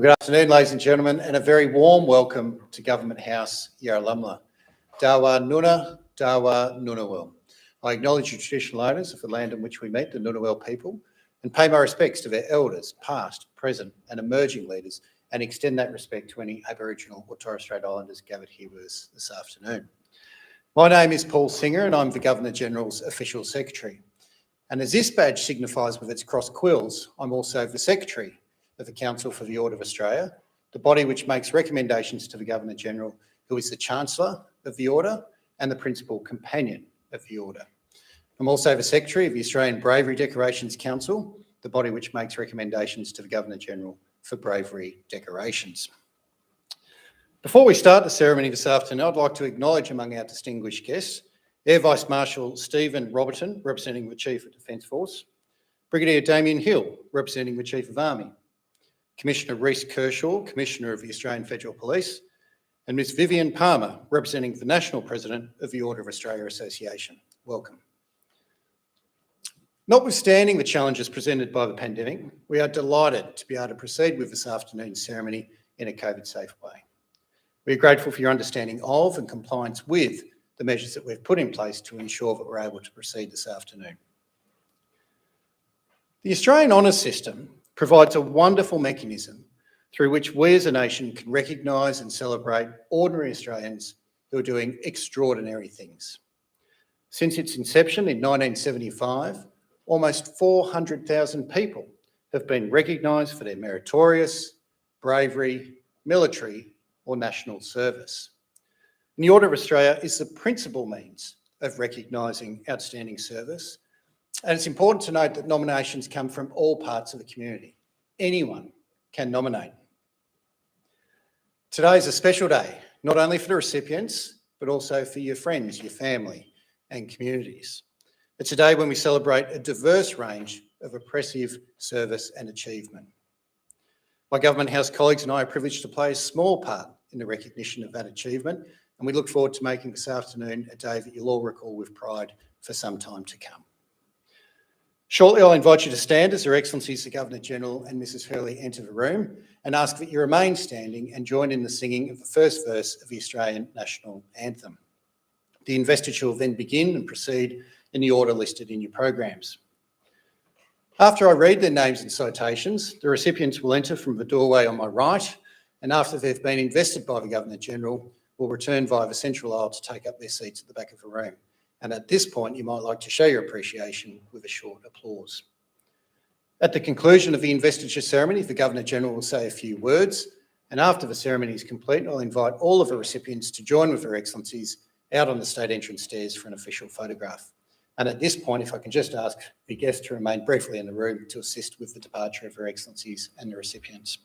Well, good afternoon, ladies and gentlemen, and a very warm welcome to Government House, Yarralumla. Dawa Nuna, Dawa Nunawel. I acknowledge the traditional owners of the land on which we meet, the Nunawel people, and pay my respects to their elders, past, present, and emerging leaders, and extend that respect to any Aboriginal or Torres Strait Islanders gathered here with us this afternoon. My name is Paul Singer, and I'm the Governor-General's Official Secretary. And as this badge signifies with its cross quills, I'm also the Secretary of the Council for the Order of Australia, the body which makes recommendations to the Governor-General, who is the Chancellor of the Order and the Principal Companion of the Order. I'm also the Secretary of the Australian Bravery Decorations Council, the body which makes recommendations to the Governor-General for bravery decorations. Before we start the ceremony this afternoon, I'd like to acknowledge among our distinguished guests, Air Vice Marshal Stephen Robertson, representing the Chief of Defence Force, Brigadier Damien Hill, representing the Chief of Army, Commissioner Rhys Kershaw, Commissioner of the Australian Federal Police, and Ms Vivian Palmer, representing the National President of the Order of Australia Association. Welcome. Notwithstanding the challenges presented by the pandemic, we are delighted to be able to proceed with this afternoon's ceremony in a COVID-safe way. We are grateful for your understanding of and compliance with the measures that we've put in place to ensure that we're able to proceed this afternoon. The Australian Honours System provides a wonderful mechanism through which we as a nation can recognise and celebrate ordinary Australians who are doing extraordinary things. Since its inception in 1975, almost 400,000 people have been recognised for their meritorious, bravery, military or national service. And the Order of Australia is the principal means of recognising outstanding service. And it's important to note that nominations come from all parts of the community. Anyone can nominate. Today is a special day, not only for the recipients, but also for your friends, your family and communities. It's a day when we celebrate a diverse range of impressive service and achievement. My Government House colleagues and I are privileged to play a small part in the recognition of that achievement, and we look forward to making this afternoon a day that you'll all recall with pride for some time to come. Shortly, I'll invite you to stand as Her Excellencies the Governor-General and Mrs Hurley enter the room and ask that you remain standing and join in the singing of the first verse of the Australian National Anthem. The investiture will then begin and proceed in the order listed in your programs. After I read their names and citations, the recipients will enter from the doorway on my right, and after they've been invested by the Governor-General, will return via the central aisle to take up their seats at the back of the room. And at this point, you might like to show your appreciation with a short applause. At the conclusion of the investiture ceremony, the Governor-General will say a few words, and after the ceremony is complete, I'll invite all of the recipients to join with Her Excellencies out on the state entrance stairs for an official photograph. And at this point, if I can just ask the guests to remain briefly in the room to assist with the departure of Her Excellencies and the recipients.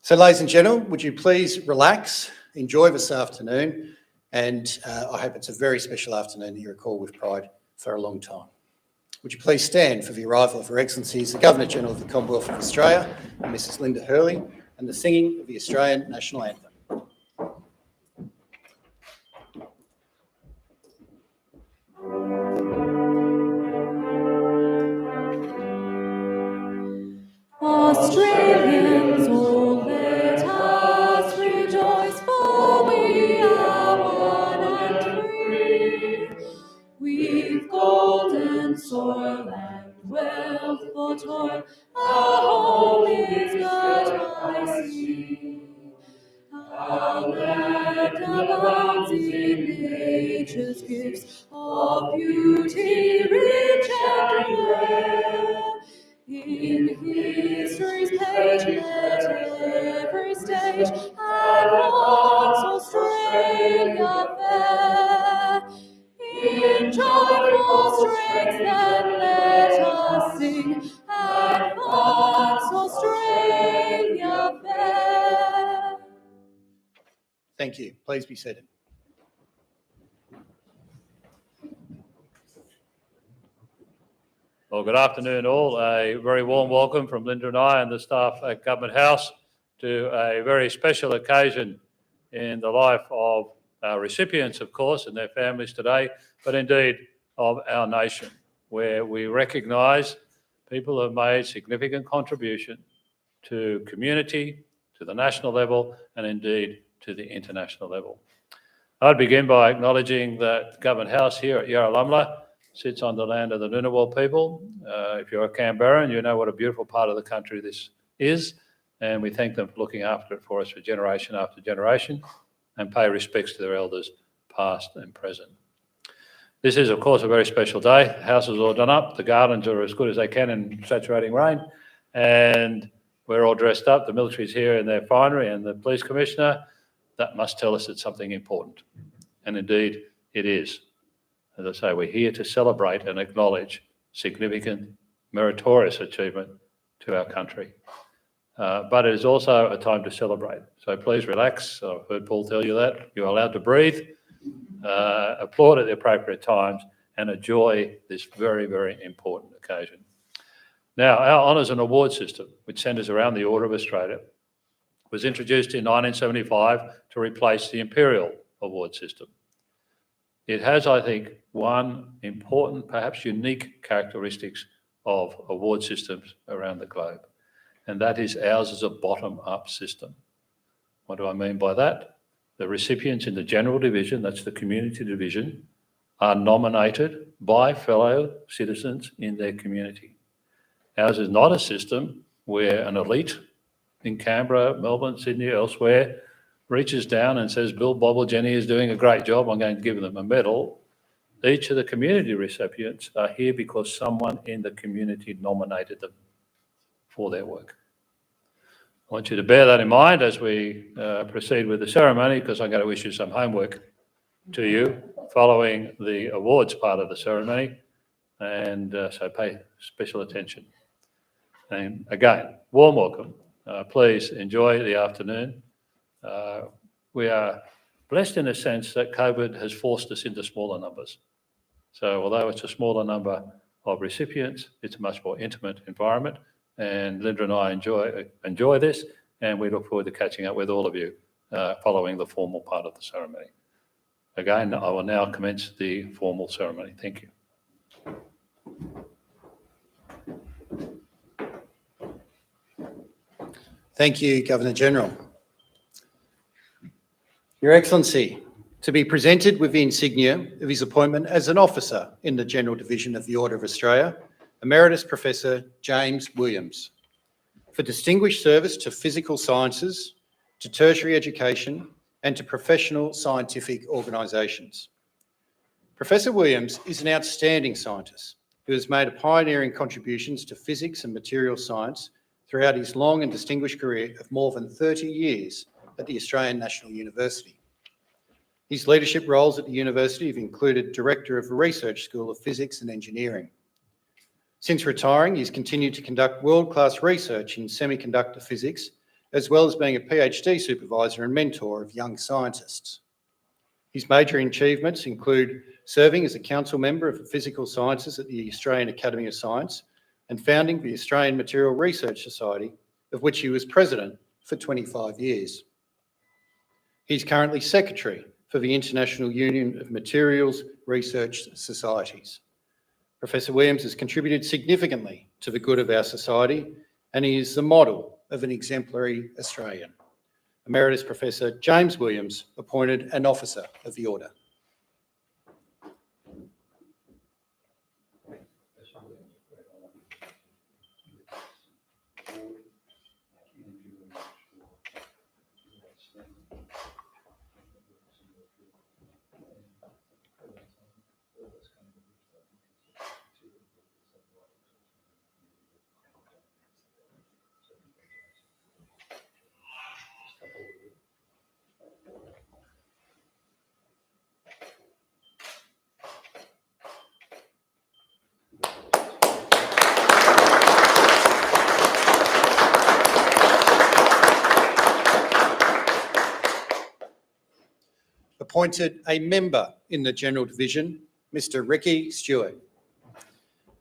So, ladies and gentlemen, would you please relax, enjoy this afternoon, and I hope it's a very special afternoon that you recall with pride for a long time. Would you please stand for the arrival of Her Excellencies, the Governor-General of the Commonwealth of Australia, and Mrs Linda Hurley, and the singing of the Australian National Anthem. Australians, oh, let us rejoice, for we are one and free. We've golden soil and wealth for toil, our home is girt by sea. Our land abounds in nature's gifts of beauty rich and rare. In history's page let every stage advance Australia fair. In joyful strains then let us sing, advance Australia fair. Thank you. Please be seated. Well, good afternoon all. A very warm welcome from Linda and I and the staff at Government House to a very special occasion in the life of our recipients, of course, and their families today, but indeed of our nation, where we recognise people who have made significant contribution to community, to the national level, and indeed to the international level. I'd begin by acknowledging that Government House here at Yarralumla sits on the land of the Ngunnawal people. If you're a Canberran, you know what a beautiful part of the country this is, and we thank them for looking after it for us for generation after generation and pay respects to their elders past and present. This is, of course, a very special day. The house is all done up. The gardens are as good as they can in saturating rain, and we're all dressed up. The military's here in their finery and the police commissioner. That must tell us it's something important. And indeed, it is. As I say, we're here to celebrate and acknowledge significant, meritorious achievement to our country. But it is also a time to celebrate. So please relax. I've heard Paul tell you that. You're allowed to breathe, applaud at the appropriate times, and enjoy this very, very important occasion. Now, our honours and award system, which centres around the Order of Australia, was introduced in 1975 to replace the Imperial Award system. It has, I think, one important, perhaps unique characteristics of award systems around the globe, and that is ours is a bottom-up system. What do I mean by that? The recipients in the General Division, that's the Community Division, are nominated by fellow citizens in their community. Ours is not a system where an elite in Canberra, Melbourne, Sydney, elsewhere, reaches down and says, Bill, Bob or Jenny is doing a great job, I'm going to give them a medal. Each of the community recipients are here because someone in the community nominated them for their work. I want you to bear that in mind as we proceed with the ceremony, because I'm going to issue some homework to you following the awards part of the ceremony, and so pay special attention. And again, warm welcome. Please enjoy the afternoon. We are blessed in a sense that COVID has forced us into smaller numbers. So although it's a smaller number of recipients, it's a much more intimate environment, and Linda and I enjoy this, and we look forward to catching up with all of you following the formal part of the ceremony. Again, I will now commence the formal ceremony. Thank you. Thank you, Governor-General. Your Excellency, to be presented with the insignia of his appointment as an officer in the General Division of the Order of Australia, Emeritus Professor James Williams, for distinguished service to physical sciences, to tertiary education, and to professional scientific organisations. Professor Williams is an outstanding scientist who has made pioneering contributions to physics and material science throughout his long and distinguished career of more than 30 years at the Australian National University. His leadership roles at the university have included Director of the Research School of Physics and Engineering. Since retiring, he's continued to conduct world-class research in semiconductor physics, as well as being a PhD supervisor and mentor of young scientists. His major achievements include serving as a council member of the Physical Sciences at the Australian Academy of Science and founding the Australian Material Research Society, of which he was president for 25 years. He's currently secretary for the International Union of Materials Research Societies. Professor Williams has contributed significantly to the good of our society, and he is the model of an exemplary Australian. Emeritus Professor James Williams, appointed an officer of the Order. Appointed a member in the General Division, Mr. Ricky Stewart,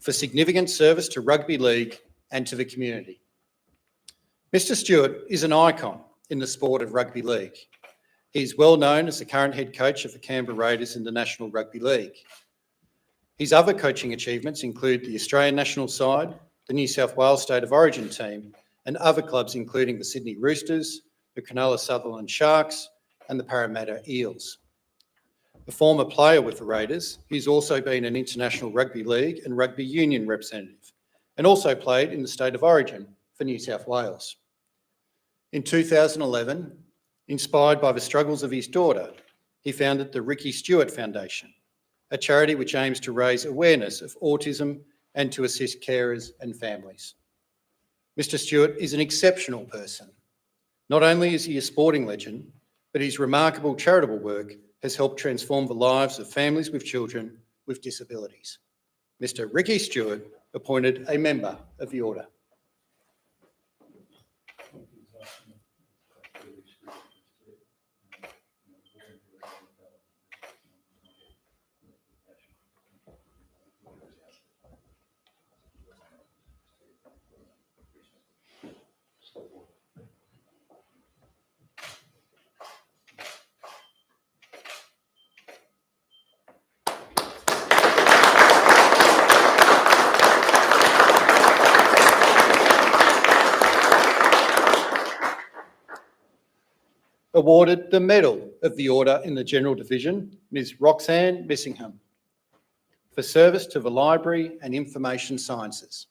for significant service to rugby league and to the community. Mr. Stewart is an icon in the sport of rugby league. He is well known as the current head coach of the Canberra Raiders in the National Rugby League. His other coaching achievements include the Australian national side, the New South Wales State of Origin team, and other clubs including the Sydney Roosters, the Cronulla Sutherland Sharks and the Parramatta Eels. A former player with the Raiders, he's also been an international rugby league and rugby union representative and also played in the state of origin for New South Wales. In 2011, inspired by the struggles of his daughter, he founded the Ricky Stewart Foundation, a charity which aims to raise awareness of autism and to assist carers and families. Mr. Stewart is an exceptional person. Not only is he a sporting legend, but his remarkable charitable work has helped transform the lives of families with children with disabilities. Mr. Ricky Stewart, appointed a member of the Order. Awarded the Medal of the Order in the General Division, Ms. Roxanne Missingham, for service to the Library and Information Sciences.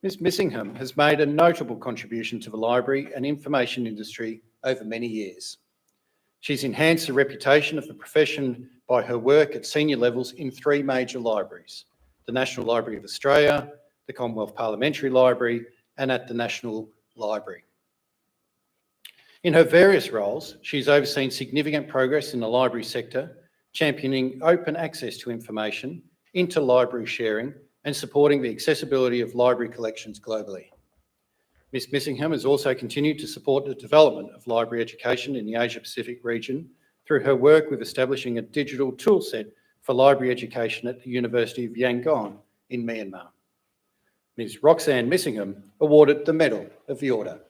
Ms. Missingham has made a notable contribution to the library and information industry over many years. She's enhanced the reputation of the profession by her work at senior levels in 3 major libraries: the National Library of Australia, the Commonwealth Parliamentary Library, and at the National Library. In her various roles, she's overseen significant progress in the library sector, championing open access to information, interlibrary sharing, and supporting the accessibility of library collections globally. Ms. Missingham has also continued to support the development of library education in the Asia-Pacific region through her work with establishing a digital toolset for library education at the University of Yangon in Myanmar. Ms. Roxanne Missingham, awarded the Medal of the Order.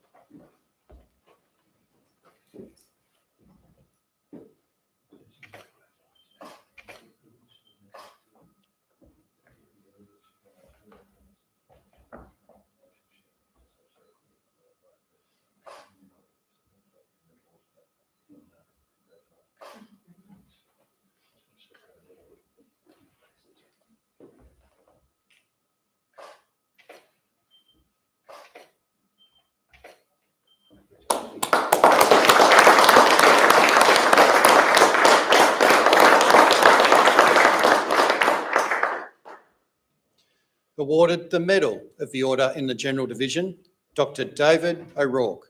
Awarded the Medal of the Order in the General Division, Dr. David Orourke,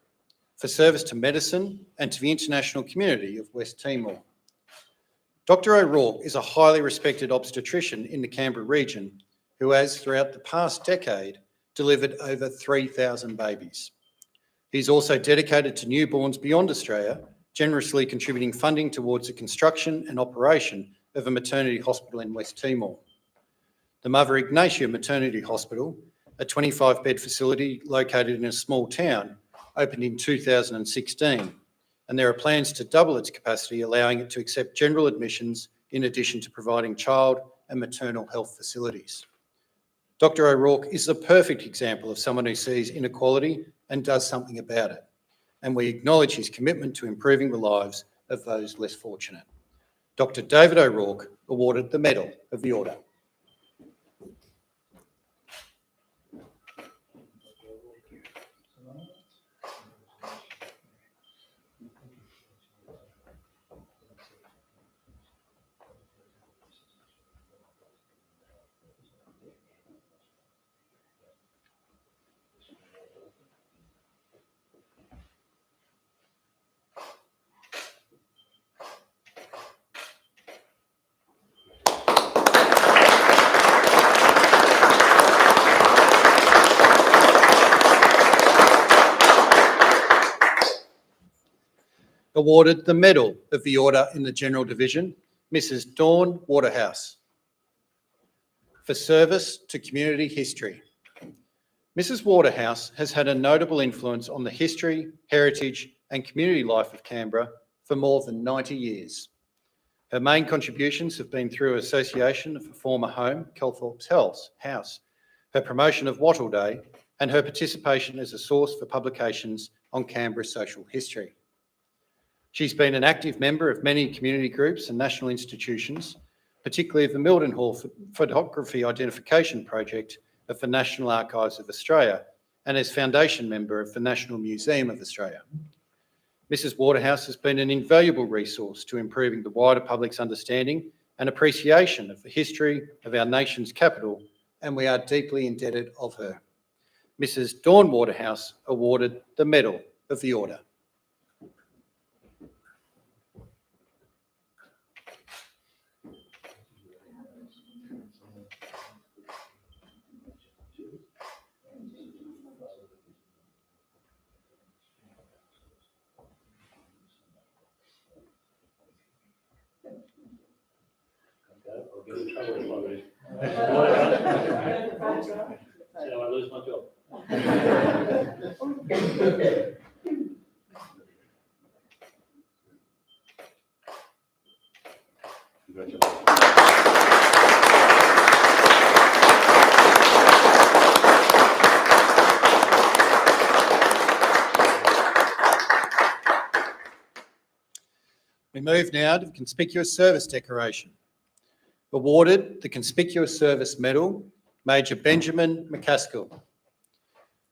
for service to medicine and to the international community of West Timor. Dr. Orourke is a highly respected obstetrician in the Canberra region who has, throughout the past decade, delivered over 3,000 babies. He's also dedicated to newborns beyond Australia, generously contributing funding towards the construction and operation of a maternity hospital in West Timor. The Mother Ignatia Maternity Hospital, a 25-bed facility located in a small town, opened in 2016, and there are plans to double its capacity, allowing it to accept general admissions in addition to providing child and maternal health facilities. Dr. Orourke is the perfect example of someone who sees inequality and does something about it, and we acknowledge his commitment to improving the lives of those less fortunate. Dr. David Orourke, awarded the Medal of the Order. Awarded the Medal of the Order in the General Division, Mrs. Dawn Waterhouse, for service to community history. Mrs. Waterhouse has had a notable influence on the history, heritage and community life of Canberra for more than 90 years. Her main contributions have been through association of a former home, Calthorpe's House, her promotion of Wattle Day, and her participation as a source for publications on Canberra's social history. She's been an active member of many community groups and national institutions, particularly of the Mildenhall Photography Identification Project of the National Archives of Australia, and as foundation member of the National Museum of Australia. Mrs. Waterhouse has been an invaluable resource to improving the wider public's understanding and appreciation of the history of our nation's capital, and we are deeply indebted of her. Mrs. Dawn Waterhouse awarded the Medal of the Order. I'll get in trouble if I lose. So I lose my job. We move now to the Conspicuous Service Decoration. Awarded the Conspicuous Service Medal, Major Benjamin Mccaskill.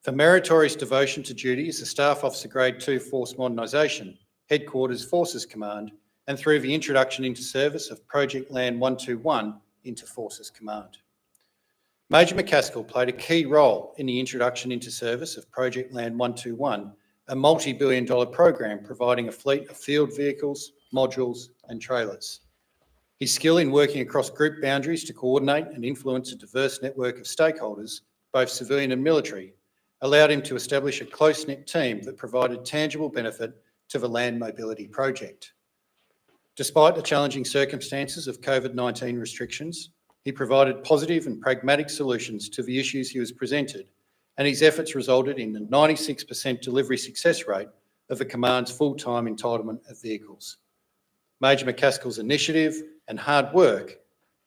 For meritorious devotion to duty as a Staff Officer Grade 2 Force Modernisation, Headquarters Forces Command, and through the introduction into service of Project Land 121 into Forces Command. Major Mccaskill played a key role in the introduction into service of Project Land 121, a multi-billion-dollar program providing a fleet of field vehicles, modules and trailers. His skill in working across group boundaries to coordinate and influence a diverse network of stakeholders, both civilian and military, allowed him to establish a close-knit team that provided tangible benefit to the land mobility project. Despite the challenging circumstances of COVID-19 restrictions, he provided positive and pragmatic solutions to the issues he was presented, and his efforts resulted in a 96% delivery success rate of the Command's full-time entitlement of vehicles. Major Mccaskill's initiative and hard work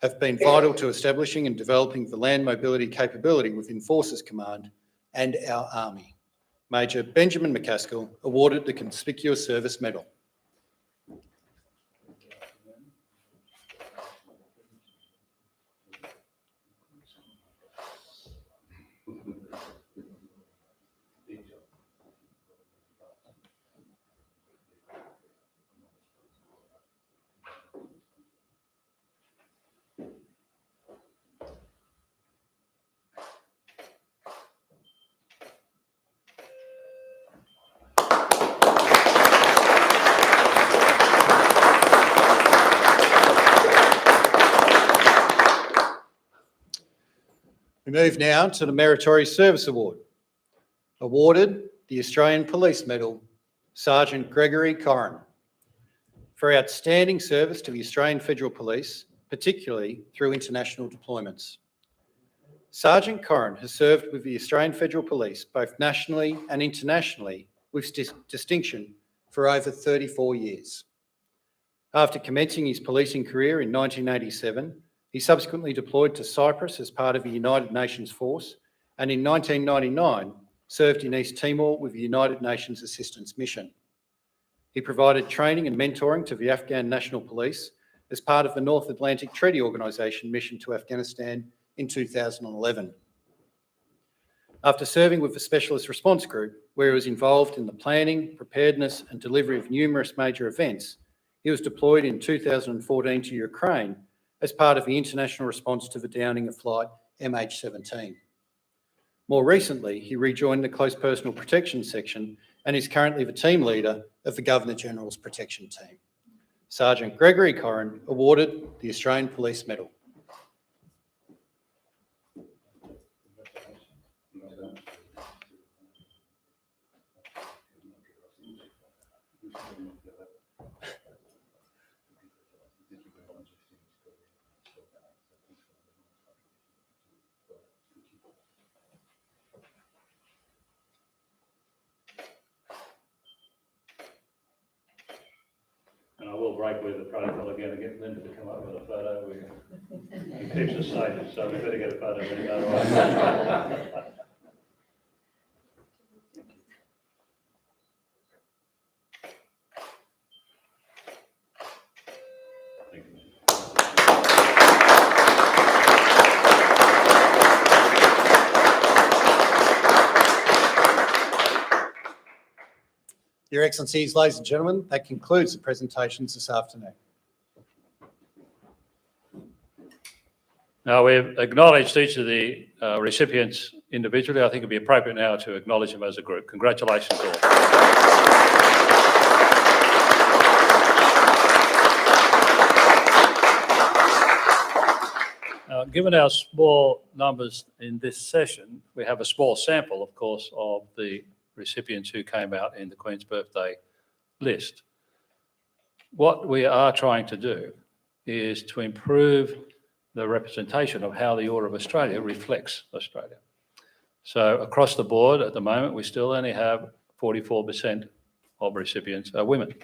have been vital to establishing and developing the land mobility capability within Forces Command and our Army. Major Benjamin Mccaskill awarded the Conspicuous Service Medal. We move now to the Meritorious Service Award. Awarded the Australian Police Medal, Sergeant Gregory Corrin, for outstanding service to the Australian Federal Police, particularly through international deployments. Sergeant Corrin has served with the Australian Federal Police both nationally and internationally with distinction for over 34 years. After commencing his policing career in 1987, he subsequently deployed to Cyprus as part of a United Nations force, and in 1999 served in East Timor with the United Nations Assistance Mission. He provided training and mentoring to the Afghan National Police as part of the North Atlantic Treaty Organisation mission to Afghanistan in 2011. After serving with the Specialist Response Group, where he was involved in the planning, preparedness and delivery of numerous major events, he was deployed in 2014 to Ukraine as part of the international response to the downing of flight MH17. More recently, he rejoined the Close Personal Protection Section and is currently the team leader of the Governor-General's Protection Team. Sergeant Gregory Corrin awarded the Australian Police Medal. And I will break with the protocol again and get Linda to come up with a photo. He keeps us safe, so we better get a photo ready. Otherwise. Your Excellencies, ladies and gentlemen, that concludes the presentations this afternoon. Now, we've acknowledged each of the recipients individually. I think it'd be appropriate now to acknowledge them as a group. Congratulations all. Given our small numbers in this session, we have a small sample, of course, of the recipients who came out in the Queen's Birthday list. What we are trying to do is to improve the representation of how the Order of Australia reflects Australia. So across the board at the moment, we still only have 44% of recipients are women.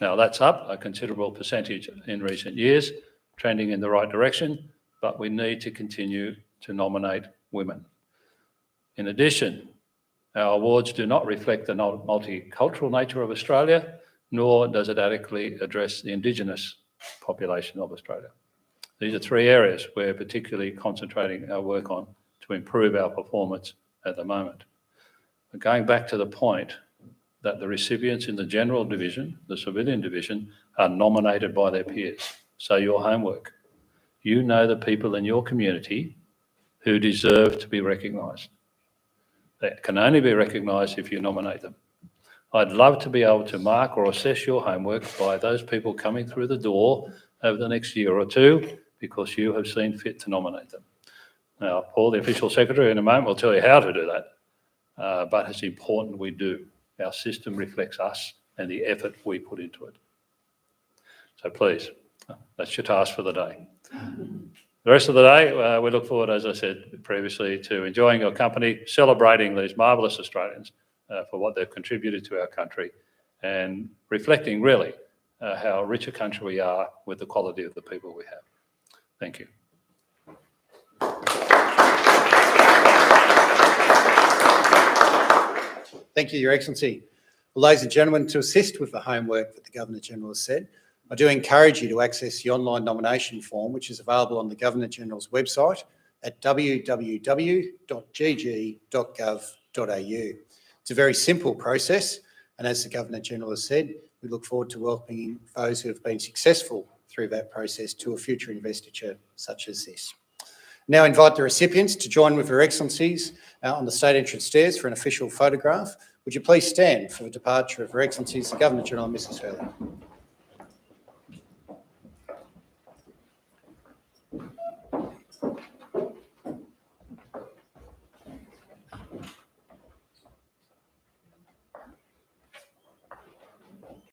Now that's up a considerable percentage in recent years, trending in the right direction, but we need to continue to nominate women. In addition, our awards do not reflect the multicultural nature of Australia, nor does it adequately address the Indigenous population of Australia. These are three areas we're particularly concentrating our work on to improve our performance at the moment. But going back to the point that the recipients in the General Division, the Civilian Division, are nominated by their peers. So your homework. You know the people in your community who deserve to be recognised. They can only be recognised if you nominate them. I'd love to be able to mark or assess your homework by those people coming through the door over the next year or two because you have seen fit to nominate them. Now, Paul, the official secretary, in a moment will tell you how to do that, but it's important we do. Our system reflects us and the effort we put into it. So please, that's your task for the day. The rest of the day, we look forward, as I said previously, to enjoying your company, celebrating these marvellous Australians for what they've contributed to our country and reflecting really how rich a country we are with the quality of the people we have. Thank you. Thank you, Your Excellency. Well, ladies and gentlemen, to assist with the homework that the Governor-General has said, I do encourage you to access the online nomination form, which is available on the Governor-General's website at www.gg.gov.au. It's a very simple process, and as the Governor-General has said, we look forward to welcoming those who have been successful through that process to a future investiture such as this. Now invite the recipients to join with Her Excellencies on the state entrance stairs for an official photograph. Would you please stand for the departure of Her Excellencies the Governor-General and Mrs. Hurley.